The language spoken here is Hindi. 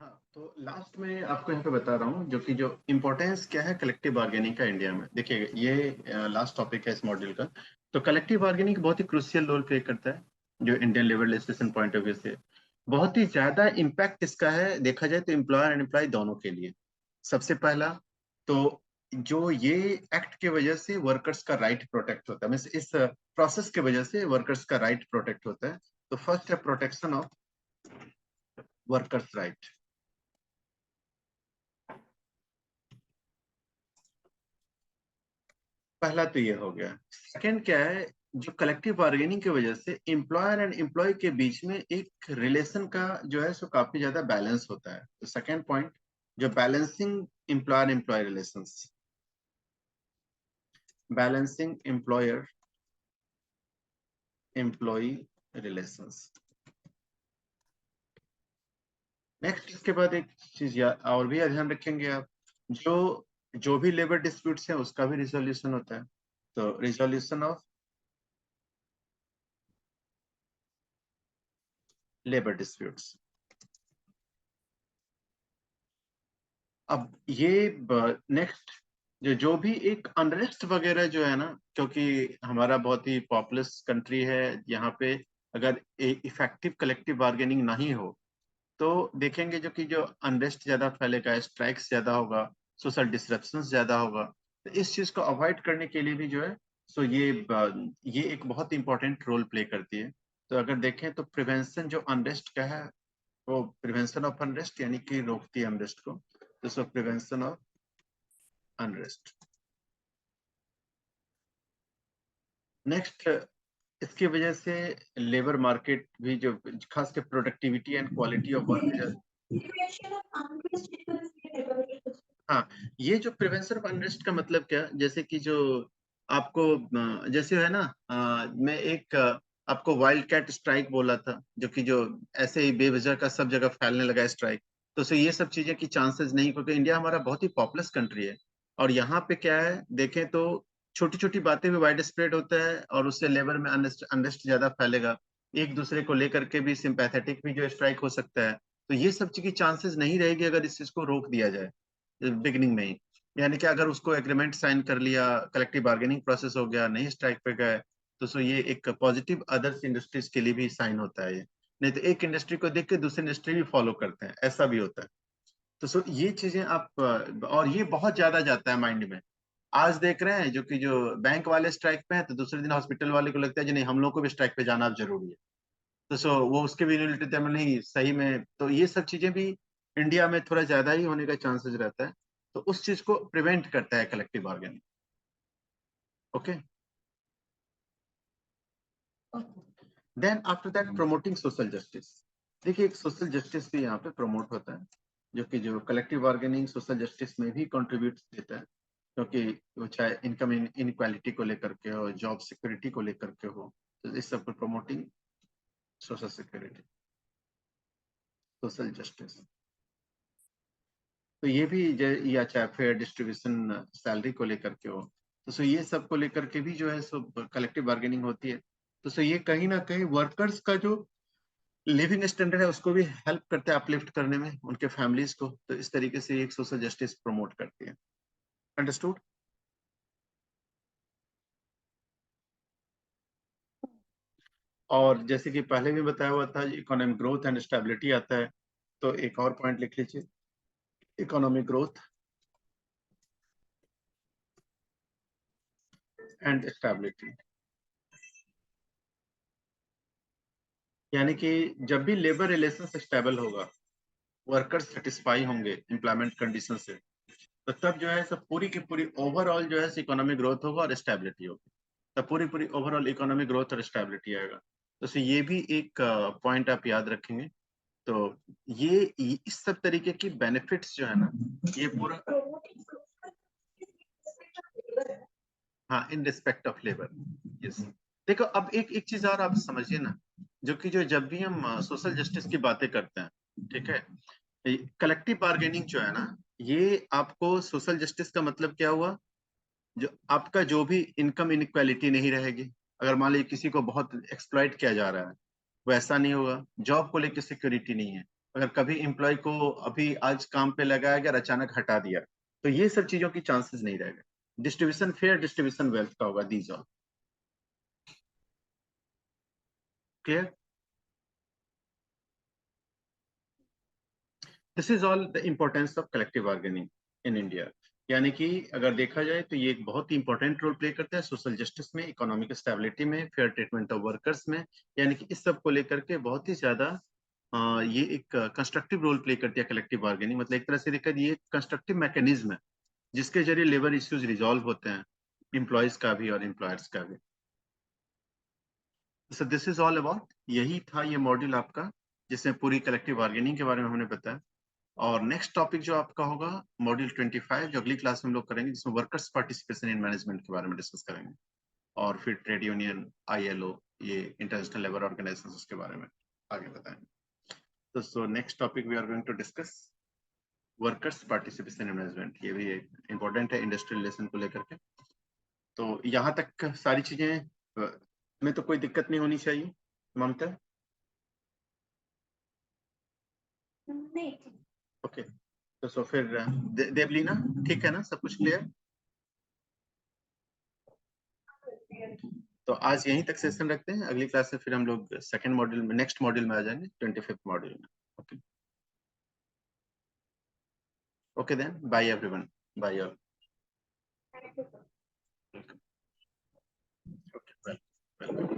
हाँ, तो लास्ट में आपको यहाँ पे बता रहा हूँ जो कि जो इम्पोर्टेंस क्या है कलेक्टिव बार्गेनिंग का इंडिया में। देखिए ये लास्ट टॉपिक है इस मॉड्यूल का। तो कलेक्टिव बार्गेनिंग बहुत ही क्रूशियल रोल प्ले करता है जो Indian labour legislation point of view से। बहुत ही ज्यादा इम्पैक्ट इसका है देखा जाए तो एम्प्लॉयर एंड एम्प्लॉय दोनों के लिए। सबसे पहला तो जो ये एक्ट के वजह से वर्कर्स का राइट प्रोटेक्ट होता है, मीन्स इस प्रोसेस के वजह से वर्कर्स का राइट प्रोटेक्ट होता है। तो फर्स्ट है प्रोटेक्शन ऑफ वर्कर्स राइट। पहला तो ये हो गया। सेकंड क्या है, जो कलेक्टिव बार्गेनिंग की वजह से एम्प्लॉयर एंड एम्प्लॉय के बीच में एक रिलेशन का जो है सो काफी ज्यादा बैलेंस होता है। तो सेकंड पॉइंट जो balancing employer employee relations, balancing employer employee relations. Next इसके बाद एक चीज और भी ध्यान रखेंगे आप, जो जो भी लेबर डिस्प्यूट्स है उसका भी रिजोल्यूशन होता है। तो रिजोल्यूशन ऑफ लेबर डिस्प्यूट्स। अब ये नेक्स्ट जो जो भी एक अनरेस्ट वगैरह जो है ना, क्योंकि हमारा बहुत ही पॉपुलस कंट्री है यहाँ पे, अगर इफेक्टिव कलेक्टिव बार्गेनिंग नहीं हो तो देखेंगे जो कि जो अनरेस्ट ज्यादा फैलेगा, स्ट्राइक्स ज्यादा होगा, सोशल डिसरप्शंस ज्यादा होगा। तो इस चीज को अवॉइड करने के लिए भी जो है सो ये एक बहुत इंपॉर्टेंट रोल प्ले करती है। तो अगर देखें तो प्रिवेंशन जो अनरेस्ट का है वो प्रिवेंशन ऑफ अनरेस्ट यानी कि रोकती है अनरेस्ट को। तो सो प्रिवेंशन ऑफ अनरेस्ट। नेक्स्ट इसकी वजह से लेबर मार्केट भी जो खास कर productivity and quality of work. हाँ, ये जो प्रिवेंशन ऑफ अनरेस्ट का मतलब क्या, जैसे कि जो आपको जैसे है ना, मैं एक आपको वाइल्ड कैट स्ट्राइक बोला था जो कि जो ऐसे ही बेवजह का सब जगह फैलने लगा स्ट्राइक। तो ये सब चीजें की चांसेस नहीं, क्योंकि इंडिया हमारा बहुत ही पॉपुलस कंट्री है और यहाँ पे क्या है देखें तो छोटी छोटी बातें भी वाइड स्प्रेड होता है और उससे लेबर में अनरेस्ट ज्यादा फैलेगा। एक दूसरे को लेकर के भी सिंपैथेटिक भी जो स्ट्राइक हो सकता है। तो ये सब चीज की चांसेस नहीं रहेगी अगर इस चीज को रोक दिया जाए बिगिनिंग में ही। यानी कि अगर उसको एग्रीमेंट साइन कर लिया, कलेक्टिव बार्गेनिंग प्रोसेस हो गया, नहीं स्ट्राइक पे गए, तो ये एक पॉजिटिव अदर्स इंडस्ट्रीज के लिए भी साइन होता है ये। नहीं तो एक इंडस्ट्री को देख के दूसरी इंडस्ट्री भी फॉलो करते हैं, ऐसा भी होता है। तो ये चीजें आप और ये बहुत ज्यादा जाता है माइंड में। आज देख रहे हैं जो कि जो बैंक वाले स्ट्राइक पे हैं तो दूसरे दिन हॉस्पिटल वाले को लगता है जी नहीं हम लोग को भी स्ट्राइक पे जाना अब जरूरी है। तो वो उसके भी यूनिलिटी में नहीं सही में, तो ये सब चीजें भी इंडिया में थोड़ा ज्यादा ही होने का चांसेस रहता है। तो उस चीज को प्रिवेंट करता है collective bargaining. Okay, then after that promoting social justice. देखिए एक सोशल जस्टिस भी यहाँ पे प्रमोट होता है जो कि जो कलेक्टिव बार्गेनिंग सोशल जस्टिस में भी कंट्रीब्यूट देता है, क्योंकि वो चाहे इनकम इनक्वालिटी को लेकर के हो, जॉब सिक्योरिटी को लेकर के हो, तो इस सब को promoting social security, social justice. तो ये भी या चाहे फेयर डिस्ट्रीब्यूशन सैलरी को लेकर के हो, तो ये सब को लेकर के भी जो है सो कलेक्टिव बार्गेनिंग होती है। तो ये कहीं ना कहीं वर्कर्स का जो लिविंग स्टैंडर्ड है उसको भी हेल्प करते हैं अपलिफ्ट करने में उनके फैमिलीज को। तो इस तरीके से एक सोशल जस्टिस प्रमोट करती है। अंडरस्टूड। और जैसे कि पहले भी बताया हुआ था इकोनॉमिक ग्रोथ एंड स्टेबिलिटी आता है। तो एक और पॉइंट लिख लीजिए, इकोनॉमिक ग्रोथ एंड स्टेबिलिटी। यानी कि जब भी लेबर रिलेशन स्टेबल होगा, वर्कर्स सेटिस्फाई होंगे एम्प्लॉयमेंट कंडीशन से, तो तब जो है सब पूरी की पूरी ओवरऑल जो है इकोनॉमिक ग्रोथ होगा और स्टेबिलिटी होगी। तब पूरी पूरी ओवरऑल इकोनॉमिक ग्रोथ और स्टेबिलिटी आएगा। तो ये भी एक पॉइंट आप याद रखेंगे। तो इस सब तरीके की बेनिफिट्स जो है ना, ये पूरा, हाँ in respect of labour. Yes. देखो अब एक चीज और आप समझिए ना, जो कि जो जब भी हम सोशल जस्टिस की बातें करते हैं, ठीक है, कलेक्टिव बार्गेनिंग जो है ना, ये आपको सोशल जस्टिस का मतलब क्या हुआ, जो आपका जो भी इनकम इनक्वालिटी नहीं रहेगी। अगर मान लीजिए किसी को बहुत एक्सप्लॉइट किया जा रहा है, वैसा नहीं होगा। जॉब को लेकर सिक्योरिटी नहीं है, अगर कभी एम्प्लॉय को अभी आज काम पे लगाया गया, अचानक हटा दिया, तो ये सब चीजों की चांसेस नहीं रहेगा। डिस्ट्रीब्यूशन फेयर डिस्ट्रीब्यूशन वेल्थ का होगा, these all clear. This is all the importance of collective bargaining in India. यानी कि अगर देखा जाए तो ये एक बहुत ही इंपॉर्टेंट रोल प्ले करता है सोशल जस्टिस में, इकोनॉमिक स्टेबिलिटी में, फेयर ट्रीटमेंट ऑफ वर्कर्स में। यानी कि इस सब को लेकर के बहुत ही ज्यादा ये एक कंस्ट्रक्टिव रोल प्ले करती है कलेक्टिव बार्गेनिंग। मतलब एक तरह से देखा ये कंस्ट्रक्टिव मैकेनिज्म है जिसके जरिए लेबर इश्यूज रिजॉल्व होते हैं, एम्प्लॉयज का भी और एम्प्लॉयर्स का भी। So this is all about, यही था ये मॉड्यूल आपका जिसमें पूरी कलेक्टिव बार्गेनिंग के बारे में हमने बताया। और नेक्स्ट टॉपिक जो आपका होगा मॉड्यूल 25, जो अगली क्लास में हम लोग करेंगे, जिसमें वर्कर्स पार्टिसिपेशन इन मैनेजमेंट के बारे में डिस्कस करेंगे। और फिर ट्रेड यूनियन, ILO, ये इंटरनेशनल लेबर ऑर्गेनाइजेशन के बारे में आगे बताएंगे। तो so next topic we are going to discuss workers participation in management. ये भी इंपॉर्टेंट है इंडस्ट्रियल रिलेशन को लेकर के। तो यहाँ तक सारी चीजें में तो कोई दिक्कत नहीं होनी चाहिए ममता। नहीं। ओके, तो सो फिर देवलीना, ठीक है ना, सब कुछ क्लियर। तो आज यहीं तक सेशन रखते हैं, अगली क्लास से फिर हम लोग सेकंड मॉड्यूल में, नेक्स्ट मॉड्यूल में आ जाएंगे, 25th मॉड्यूल में। Okay, okay then, bye everyone, bye all. Okay, welcome.